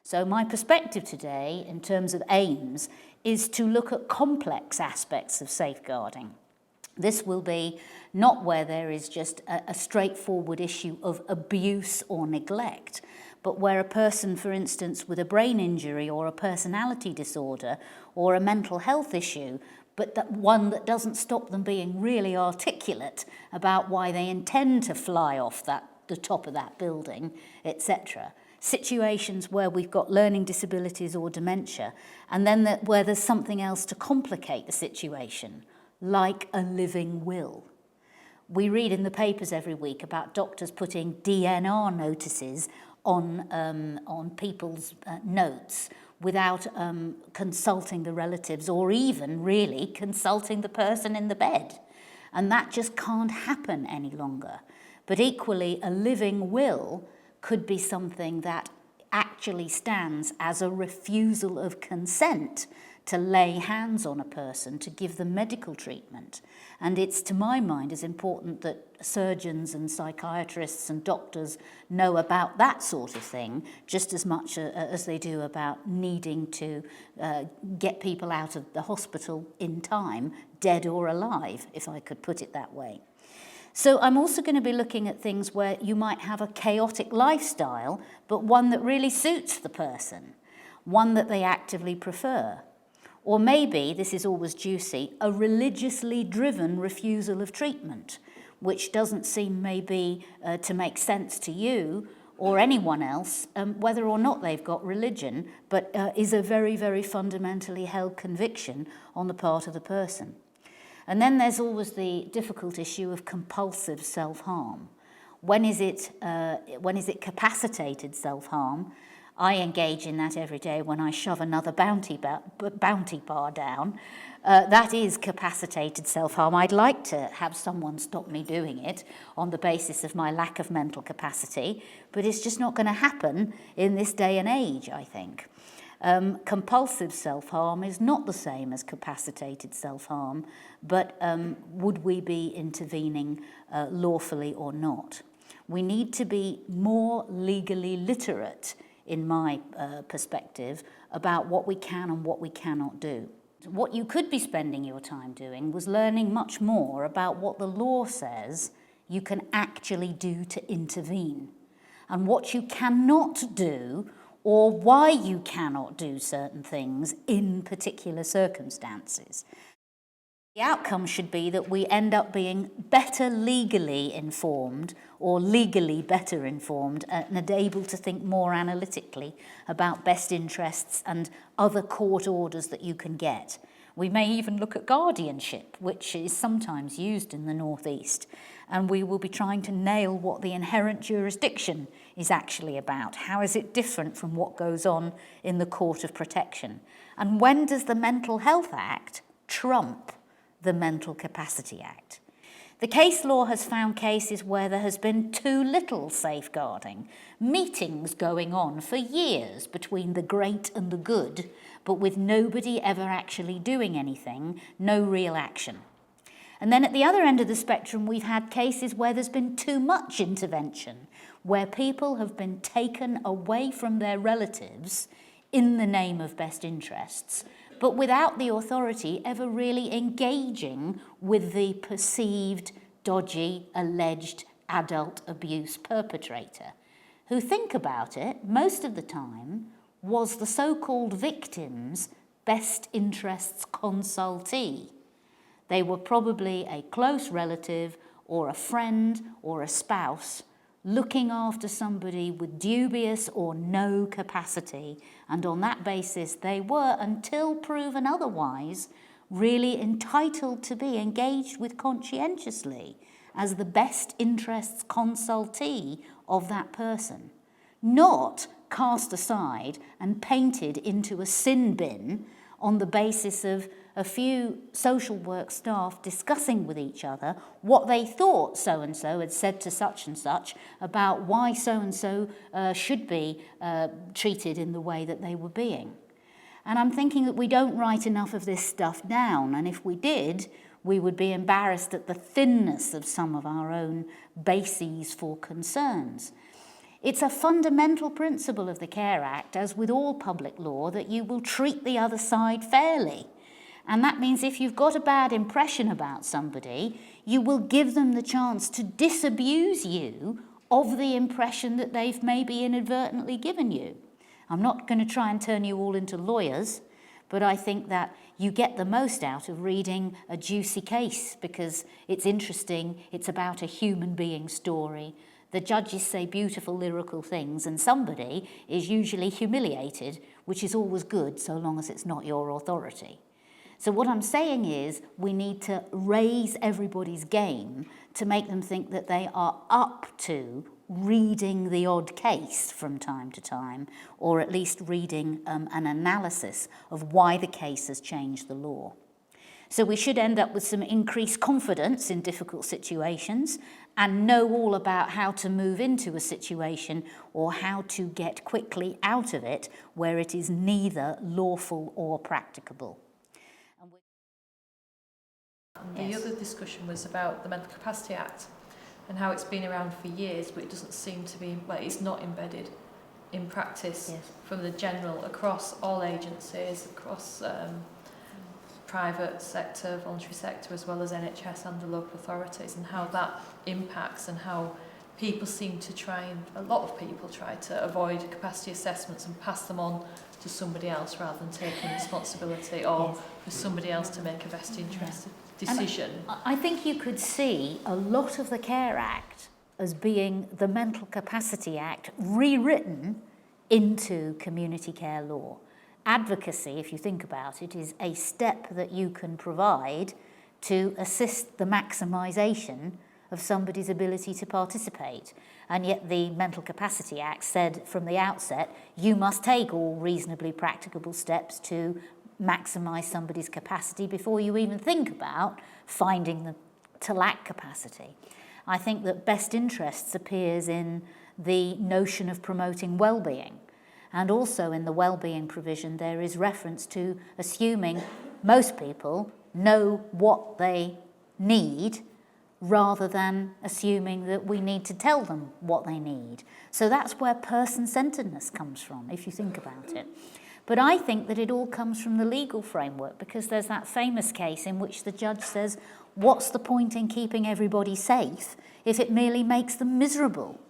So my perspective today, in terms of aims, is to look at complex aspects of safeguarding. This will be not where there is just a straightforward issue of abuse or neglect, but where a person, for instance, with a brain injury or a personality disorder or a mental health issue, but one that doesn't stop them being really articulate about why they intend to fly off the top of that building, etc. Situations where we've got learning disabilities or dementia, and then where there's something else to complicate the situation, like a living will. We read in the papers every week about doctors putting DNR notices on people's notes without consulting the relatives or even really consulting the person in the bed. And that just can't happen any longer. But equally, a living will could be something that actually stands as a refusal of consent to lay hands on a person to give them medical treatment. And it's, to my mind, as important that surgeons and psychiatrists and doctors know about that sort of thing just as much as they do about needing to get people out of the hospital in time, dead or alive, if I could put it that way. So I'm also going to be looking at things where you might have a chaotic lifestyle, but one that really suits the person, one that they actively prefer. Or maybe, this is always juicy, a religiously driven refusal of treatment, which doesn't seem maybe to make sense to you or anyone else, whether or not they've got religion, but is a very, very fundamentally held conviction on the part of the person. And then there's always the difficult issue of compulsive self-harm. When is it capacitated self-harm? I engage in that every day when I shove another bounty bar down. That is capacitated self-harm. I'd like to have someone stop me doing it on the basis of my lack of mental capacity, but it's just not going to happen in this day and age, I think. Compulsive self-harm is not the same as capacitated self-harm, but would we be intervening lawfully or not? We need to be more legally literate, in my perspective, about what we can and what we cannot do. What you could be spending your time doing was learning much more about what the law says you can actually do to intervene, and what you cannot do, or why you cannot do certain things in particular circumstances. The outcome should be that we end up being better legally informed, or legally better informed, and able to think more analytically about best interests and other court orders that you can get. We may even look at guardianship, which is sometimes used in the Northeast, and we will be trying to nail what the inherent jurisdiction is actually about. How is it different from what goes on in the Court of Protection? And when does the Mental Health Act trump the Mental Capacity Act? The case law has found cases where there has been too little safeguarding, meetings going on for years between the great and the good, but with nobody ever actually doing anything, no real action. And then at the other end of the spectrum, we've had cases where there's been too much intervention, where people have been taken away from their relatives in the name of best interests, but without the authority ever really engaging with the perceived, dodgy, alleged adult abuse perpetrator, who, think about it, most of the time was the so-called victim's best interests consultee. They were probably a close relative or a friend or a spouse looking after somebody with dubious or no capacity, and on that basis they were, until proven otherwise, really entitled to be engaged with conscientiously as the best interests consultee of that person, not cast aside and painted into a sin bin on the basis of a few social work staff discussing with each other what they thought so-and-so had said to such and such about why so-and-so should be treated in the way that they were being. And I'm thinking that we don't write enough of this stuff down, and if we did, we would be embarrassed at the thinness of some of our own bases for concerns. It's a fundamental principle of the Care Act, as with all public law, that you will treat the other side fairly. And that means if you've got a bad impression about somebody, you will give them the chance to disabuse you of the impression that they've maybe inadvertently given you. I'm not going to try and turn you all into lawyers, but I think that you get the most out of reading a juicy case because it's interesting, it's about a human being story. The judges say beautiful lyrical things and somebody is usually humiliated, which is always good so long as it's not your authority. So what I'm saying is we need to raise everybody's game to make them think that they are up to reading the odd case from time to time, or at least reading an analysis of why the case has changed the law. So we should end up with some increased confidence in difficult situations and know all about how to move into a situation or how to get quickly out of it where it is neither lawful or practicable. The other discussion was about the Mental Capacity Act and how it's been around for years, but it doesn't seem to be, like, it's not embedded in practice from the general, across all agencies, across private sector, voluntary sector, as well as NHS and the local authorities, and how that impacts and how people seem to a lot of people try to avoid capacity assessments and pass them on to somebody else rather than taking responsibility or for somebody else to make a best interest decision. And I think you could see a lot of the Care Act as being the Mental Capacity Act rewritten into community care law. Advocacy, if you think about it, is a step that you can provide to assist the maximisation of somebody's ability to participate. And yet the Mental Capacity Act said from the outset, you must take all reasonably practicable steps to maximise somebody's capacity before you even think about finding them to lack capacity. I think that best interests appears in the notion of promoting well-being. And also in the well-being provision, there is reference to assuming most people know what they need rather than assuming that we need to tell them what they need. So that's where person-centeredness comes from, if you think about it. But I think that it all comes from the legal framework, because there's that famous case in which the judge says, what's the point in keeping everybody safe if it merely makes them miserable?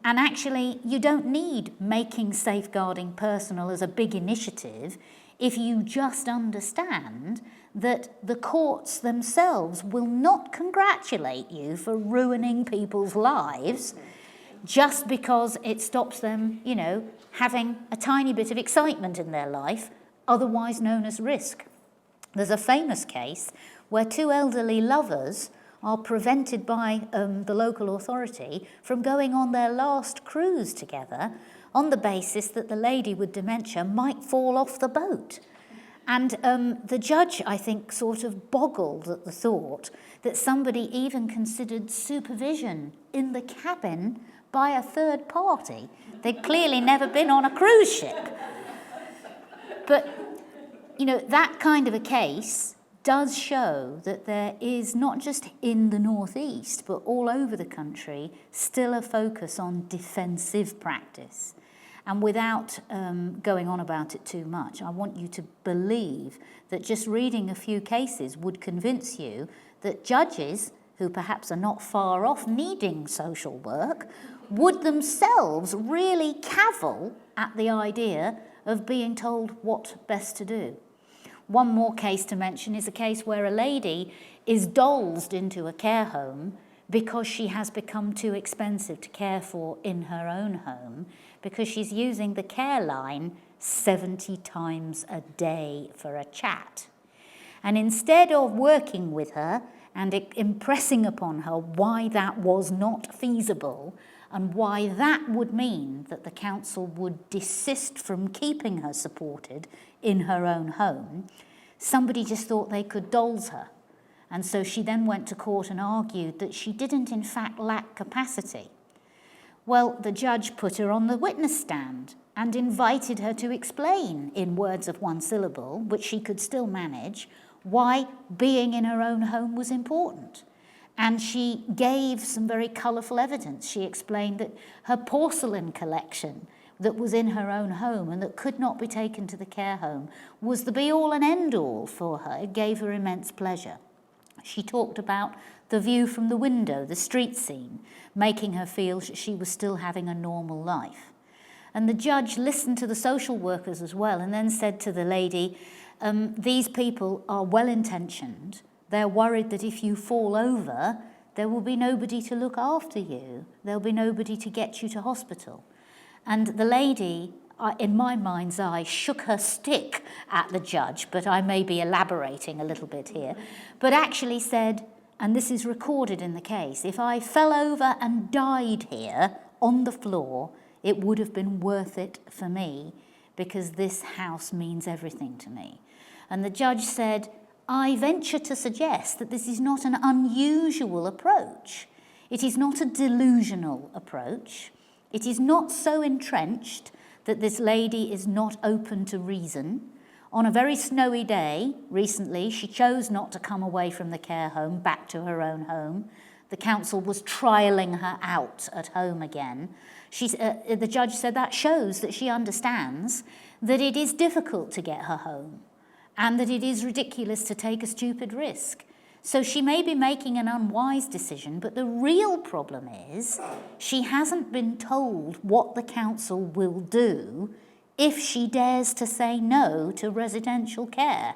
And actually, you don't need making safeguarding personal as a big initiative if you just understand that the courts themselves will not congratulate you for ruining people's lives just because it stops them, having a tiny bit of excitement in their life, otherwise known as risk. There's a famous case where two elderly lovers are prevented by the local authority from going on their last cruise together on the basis that the lady with dementia might fall off the boat. And the judge, I think, sort of boggled at the thought that somebody even considered supervision in the cabin by a third party. They'd clearly never been on a cruise ship. But, that kind of a case does show that there is, not just in the northeast, but all over the country, still a focus on defensive practice. And without going on about it too much, I want you to believe that just reading a few cases would convince you that judges, who perhaps are not far off needing social work, would themselves really cavil at the idea of being told what best to do. One more case to mention is a case where a lady is doled into a care home because she has become too expensive to care for in her own home, because she's using the care line 70 times a day for a chat. And instead of working with her and impressing upon her why that was not feasible and why that would mean that the council would desist from keeping her supported in her own home, somebody just thought they could dols her. And so she then went to court and argued that she didn't in fact lack capacity. Well, the judge put her on the witness stand and invited her to explain in words of one syllable, which she could still manage, why being in her own home was important. And she gave some very colourful evidence. She explained that her porcelain collection that was in her own home and that could not be taken to the care home was the be-all and end-all for her. It gave her immense pleasure. She talked about the view from the window, the street scene, making her feel she was still having a normal life. And the judge listened to the social workers as well and then said to the lady, these people are well-intentioned. They're worried that if you fall over, there will be nobody to look after you. There'll be nobody to get you to hospital. And the lady, in my mind's eye, shook her stick at the judge, but I may be elaborating a little bit here, but actually said, and this is recorded in the case, if I fell over and died here on the floor, it would have been worth it for me because this house means everything to me. And the judge said, I venture to suggest that this is not an unusual approach. It is not a delusional approach. It is not so entrenched that this lady is not open to reason. On a very snowy day recently, she chose not to come away from the care home back to her own home. The council was trialling her out at home again. The judge said that shows that she understands that it is difficult to get her home and that it is ridiculous to take a stupid risk. So she may be making an unwise decision, but the real problem is she hasn't been told what the council will do if she dares to say no to residential care.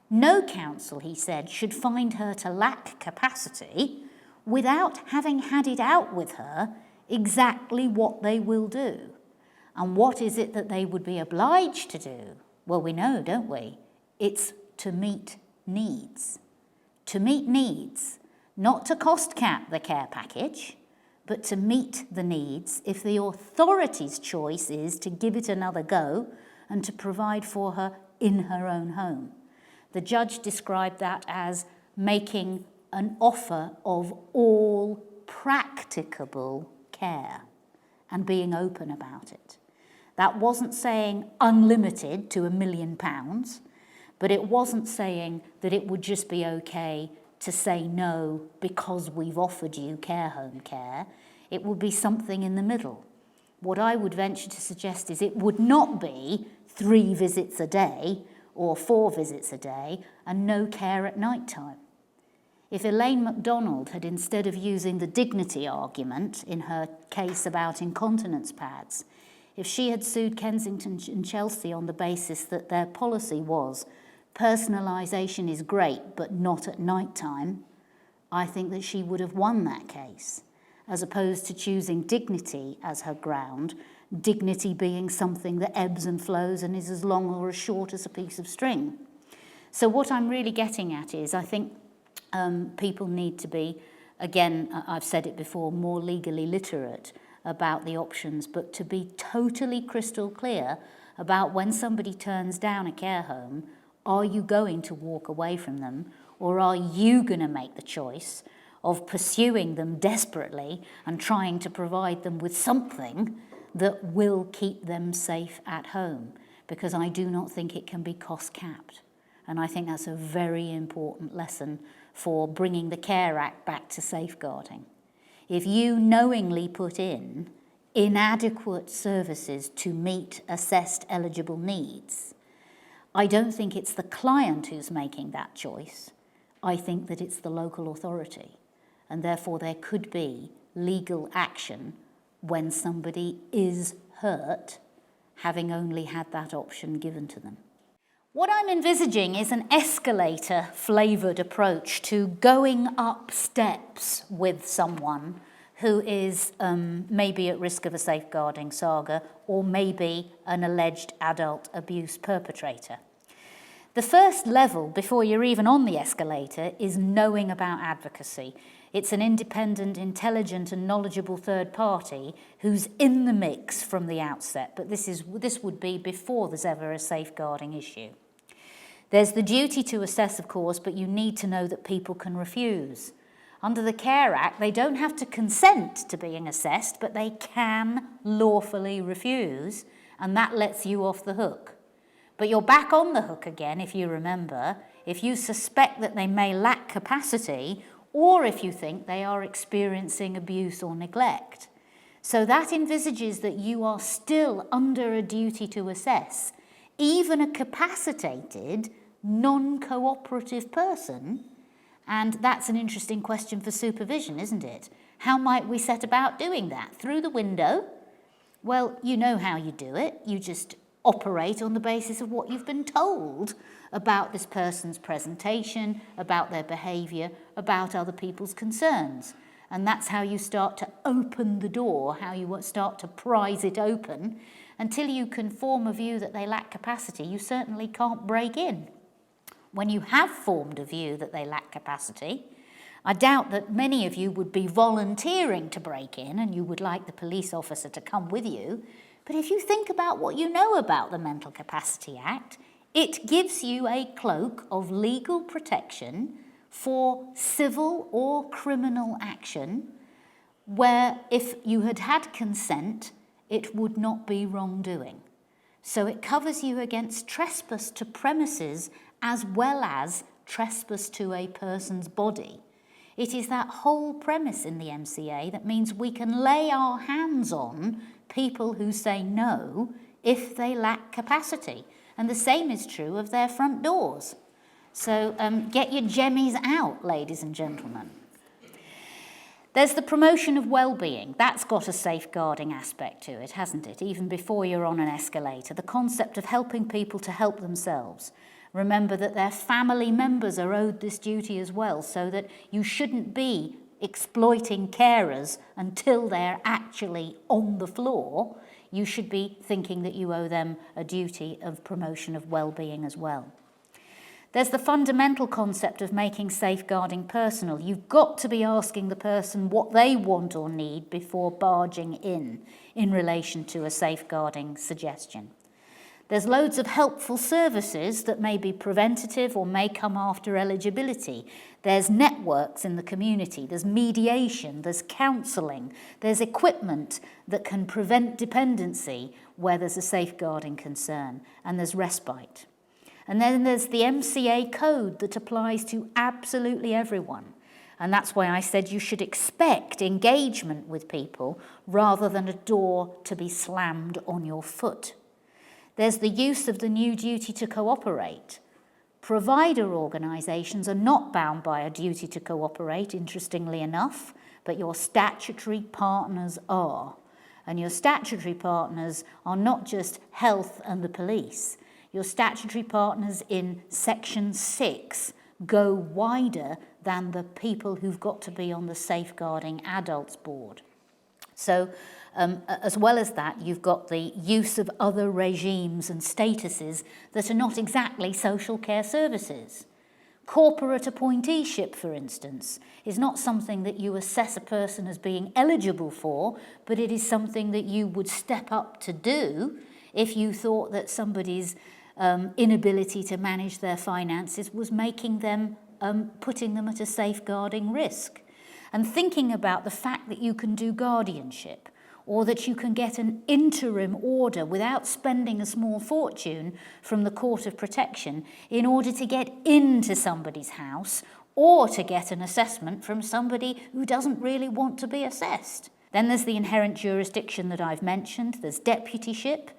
No council, he said, should find her to lack capacity without having had it out with her exactly what they will do. And what is it that they would be obliged to do? Well, we know, don't we? It's to meet needs. To meet needs, not to cost cap the care package, but to meet the needs if the authority's choice is to give it another go and to provide for her in her own home. The judge described that as making an offer of all practicable care and being open about it. That wasn't saying unlimited to £1 million, but it wasn't saying that it would just be okay to say no because we've offered you care home care. It would be something in the middle. What I would venture to suggest is it would not be 3 visits a day or 4 visits a day and no care at night time. If Elaine MacDonald had, instead of using the dignity argument in her case about incontinence pads, if she had sued Kensington and Chelsea on the basis that their policy was personalisation is great but not at night time, I think that she would have won that case, as opposed to choosing dignity as her ground, dignity being something that ebbs and flows and is as long or as short as a piece of string. So what I'm really getting at is I think people need to be, again, I've said it before, more legally literate about the options, but to be totally crystal clear about when somebody turns down a care home, are you going to walk away from them, or are you going to make the choice of pursuing them desperately and trying to provide them with something that will keep them safe at home? Because I do not think it can be cost capped. And I think that's a very important lesson for bringing the Care Act back to safeguarding. If you knowingly put in inadequate services to meet assessed eligible needs, I don't think it's the client who's making that choice. I think that it's the local authority. And therefore there could be legal action when somebody is hurt, having only had that option given to them. What I'm envisaging is an escalator-flavoured approach to going up steps with someone who is maybe at risk of a safeguarding saga or maybe an alleged adult abuse perpetrator. The first level, before you're even on the escalator, is knowing about advocacy. It's an independent, intelligent and knowledgeable third party who's in the mix from the outset, but this would be before there's ever a safeguarding issue. There's the duty to assess, of course, but you need to know that people can refuse. Under the Care Act, they don't have to consent to being assessed, but they can lawfully refuse, and that lets you off the hook. But you're back on the hook again, if you remember, if you suspect that they may lack capacity or if you think they are experiencing abuse or neglect. So that envisages that you are still under a duty to assess even a capacitated, non-cooperative person. And that's an interesting question for supervision, isn't it? How might we set about doing that? Through the window? Well, you know how you do it. You just operate on the basis of what you've been told about this person's presentation, about their behaviour, about other people's concerns. And that's how you start to open the door, how you start to prise it open. Until you can form a view that they lack capacity, you certainly can't break in. When you have formed a view that they lack capacity, I doubt that many of you would be volunteering to break in and you would like the police officer to come with you. But if you think about what you know about the Mental Capacity Act, it gives you a cloak of legal protection for civil or criminal action where if you had had consent, it would not be wrongdoing. So it covers you against trespass to premises as well as trespass to a person's body. It is that whole premise in the MCA that means we can lay our hands on people who say no if they lack capacity. And the same is true of their front doors. So get your jemmies out, ladies and gentlemen. There's the promotion of well-being. That's got a safeguarding aspect to it, hasn't it? Even before you're on an escalator, the concept of helping people to help themselves. Remember that their family members are owed this duty as well, so that you shouldn't be exploiting carers until they're actually on the floor. You should be thinking that you owe them a duty of promotion of well-being as well. There's the fundamental concept of making safeguarding personal. You've got to be asking the person what they want or need before barging in relation to a safeguarding suggestion. There's loads of helpful services that may be preventative or may come after eligibility. There's networks in the community, there's mediation, there's counselling, there's equipment that can prevent dependency where there's a safeguarding concern, and there's respite. And then there's the MCA code that applies to absolutely everyone. And that's why I said you should expect engagement with people rather than a door to be slammed on your foot. There's the use of the new duty to cooperate. Provider organisations are not bound by a duty to cooperate, interestingly enough, but your statutory partners are. And your statutory partners are not just health and the police. Your statutory partners in Section 6 go wider than the people who've got to be on the Safeguarding Adults Board. So, as well as that, you've got the use of other regimes and statuses that are not exactly social care services. Corporate appointeeship, for instance, is not something that you assess a person as being eligible for, but it is something that you would step up to do if you thought that somebody's inability to manage their finances was making them, putting them at a safeguarding risk. And thinking about the fact that you can do guardianship, or that you can get an interim order without spending a small fortune from the Court of Protection in order to get into somebody's house, or to get an assessment from somebody who doesn't really want to be assessed. Then there's the inherent jurisdiction that I've mentioned, there's deputyship,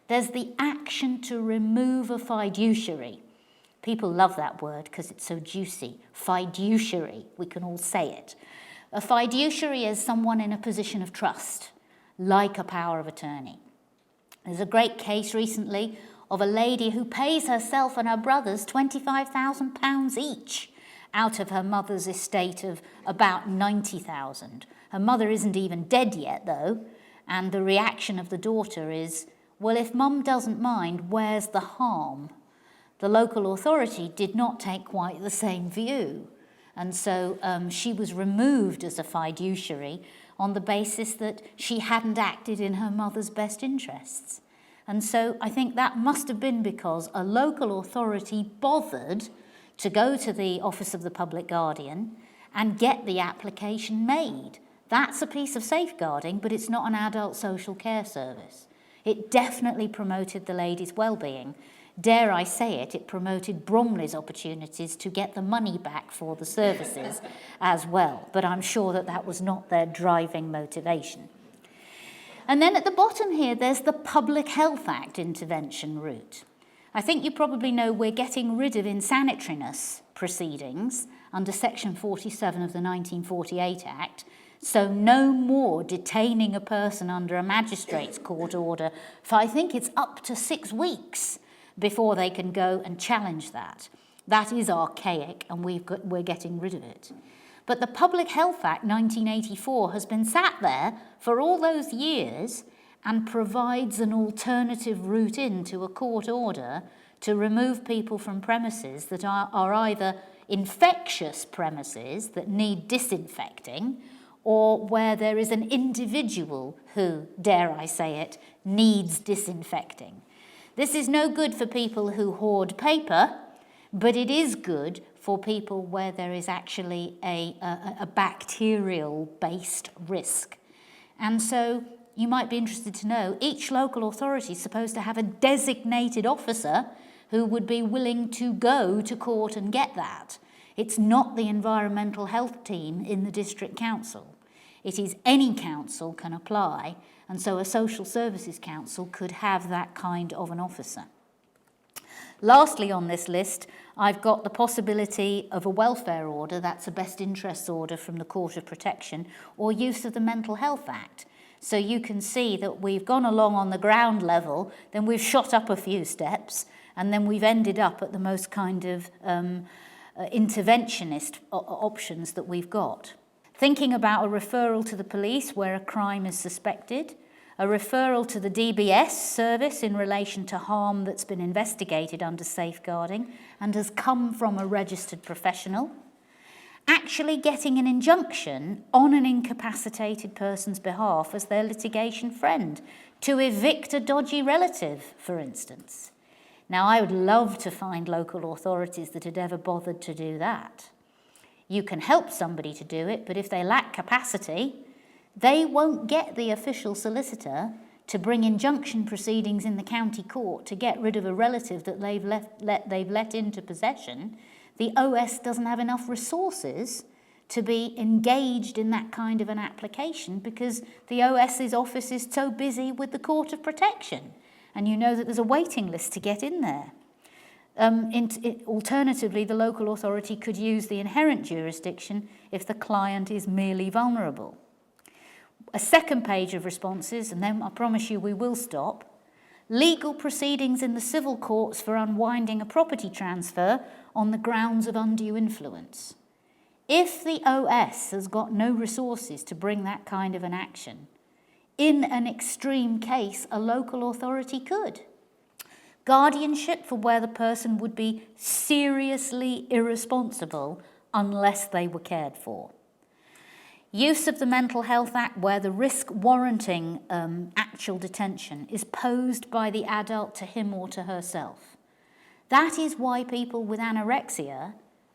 there's the action to remove a fiduciary. People love that word because it's so juicy. Fiduciary, we can all say it. A fiduciary is someone in a position of trust, like a power of attorney. There's a great case recently of a lady who pays herself and her brothers £25,000 each out of her mother's estate of about £90,000. Her mother isn't even dead yet, though, and the reaction of the daughter is, well, if mum doesn't mind, where's the harm? The local authority did not take quite the same view. And so she was removed as a fiduciary on the basis that she hadn't acted in her mother's best interests. And so I think that must have been because a local authority bothered to go to the Office of the Public Guardian and get the application made. That's a piece of safeguarding, but it's not an adult social care service. It definitely promoted the lady's well-being, Dare I say it, it promoted Bromley's opportunities to get the money back for the services as well. But I'm sure that that was not their driving motivation. And then at the bottom here, there's the Public Health Act intervention route. I think you probably know we're getting rid of insanitariness proceedings under Section 47 of the 1948 Act, so no more detaining a person under a magistrate's court order for, I think it's up to 6 weeks before they can go and challenge that. That is archaic, and we're getting rid of it. But the Public Health Act 1984 has been sat there for all those years and provides an alternative route into a court order to remove people from premises that are either infectious premises that need disinfecting, or where there is an individual who, dare I say it, needs disinfecting. This is no good for people who hoard paper, but it is good for people where there is actually a bacterial-based risk. And so you might be interested to know each local authority is supposed to have a designated officer who would be willing to go to court and get that. It's not the environmental health team in the district council. It is any council can apply, and so a social services council could have that kind of an officer. Lastly on this list, I've got the possibility of a welfare order, that's a best interests order from the Court of Protection, or use of the Mental Health Act. So you can see that we've gone along on the ground level, then we've shot up a few steps, and then we've ended up at the most kind of interventionist options that we've got. Thinking about a referral to the police where a crime is suspected, a referral to the DBS service in relation to harm that's been investigated under safeguarding and has come from a registered professional, actually getting an injunction on an incapacitated person's behalf as their litigation friend to evict a dodgy relative, for instance. Now, I would love to find local authorities that had ever bothered to do that. You can help somebody to do it, but if they lack capacity, they won't get the official solicitor to bring injunction proceedings in the county court to get rid of a relative that they've let into possession. The OS doesn't have enough resources to be engaged in that kind of an application because the OS's office is so busy with the Court of Protection. And you know that there's a waiting list to get in there. Alternatively, the local authority could use the inherent jurisdiction if the client is merely vulnerable. A second page of responses, and then I promise you we will stop. Legal proceedings in the civil courts for unwinding a property transfer on the grounds of undue influence. If the OS has got no resources to bring that kind of an action, in an extreme case, a local authority could. Guardianship for where the person would be seriously irresponsible unless they were cared for. Use of the Mental Health Act where the risk warranting actual detention is posed by the adult to him or to herself. That is why people with anorexia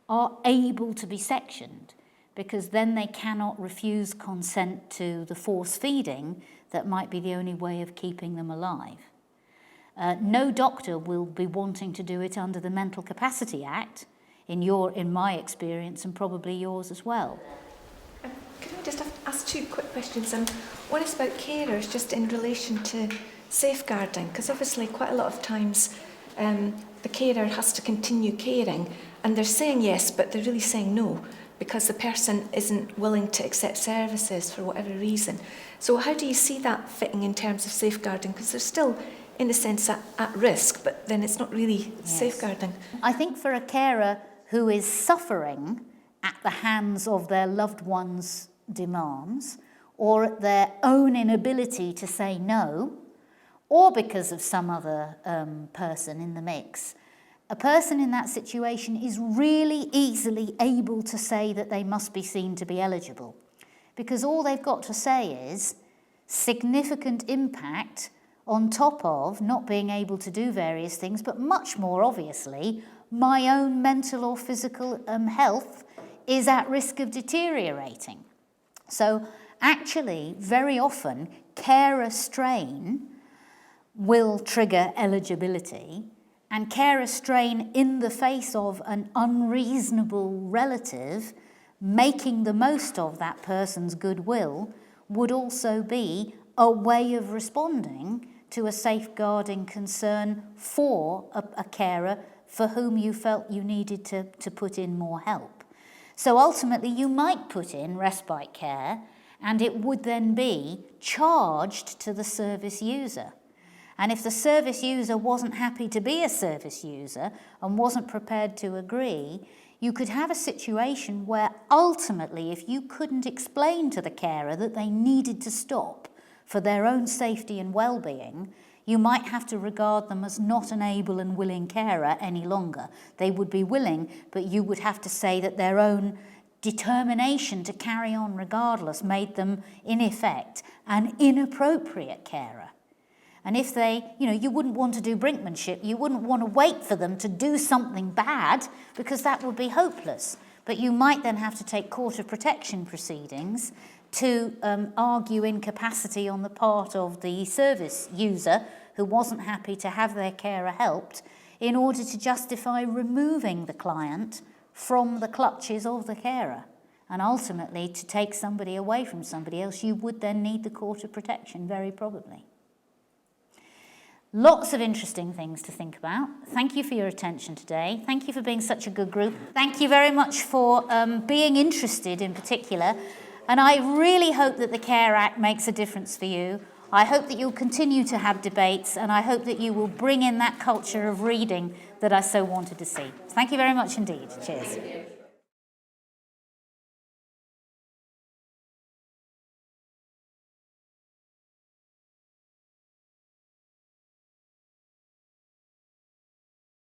are able to be sectioned, because then they cannot refuse consent to the force feeding that might be the only way of keeping them alive. No doctor will be wanting to do it under the Mental Capacity Act, in my experience, and probably yours as well. Can I just ask 2 quick questions? One is about carers, just in relation to safeguarding, because obviously quite a lot of times the carer has to continue caring, and they're saying yes, but they're really saying no, because the person isn't willing to accept services for whatever reason. So how do you see that fitting in terms of safeguarding? Because they're still, in a sense, at risk, but then it's not really safeguarding. I think for a carer who is suffering at the hands of their loved one's demands, or at their own inability to say no, or because of some other person in the mix, a person in that situation is really easily able to say that they must be seen to be eligible, because all they've got to say is significant impact on top of not being able to do various things, but much more obviously, my own mental or physical health is at risk of deteriorating. So actually, very often, carer strain will trigger eligibility, and carer strain in the face of an unreasonable relative making the most of that person's goodwill would also be a way of responding to a safeguarding concern for a carer for whom you felt you needed to put in more help. So ultimately you might put in respite care, and it would then be charged to the service user. And if the service user wasn't happy to be a service user and wasn't prepared to agree, you could have a situation where ultimately, if you couldn't explain to the carer that they needed to stop for their own safety and well-being, you might have to regard them as not an able and willing carer any longer. They would be willing, but you would have to say that their own determination to carry on regardless made them, in effect, an inappropriate carer. And if they, you wouldn't want to do brinkmanship, you wouldn't want to wait for them to do something bad, because that would be hopeless. But you might then have to take court of protection proceedings to argue incapacity on the part of the service user who wasn't happy to have their carer helped, in order to justify removing the client from the clutches of the carer. And ultimately, to take somebody away from somebody else, you would then need the court of protection, very probably. Lots of interesting things to think about. Thank you for your attention today. Thank you for being such a good group. Thank you very much for being interested in particular. And I really hope that the Care Act makes a difference for you. I hope that you'll continue to have debates, and I hope that you will bring in that culture of reading that I so wanted to see. Thank you very much indeed. Cheers.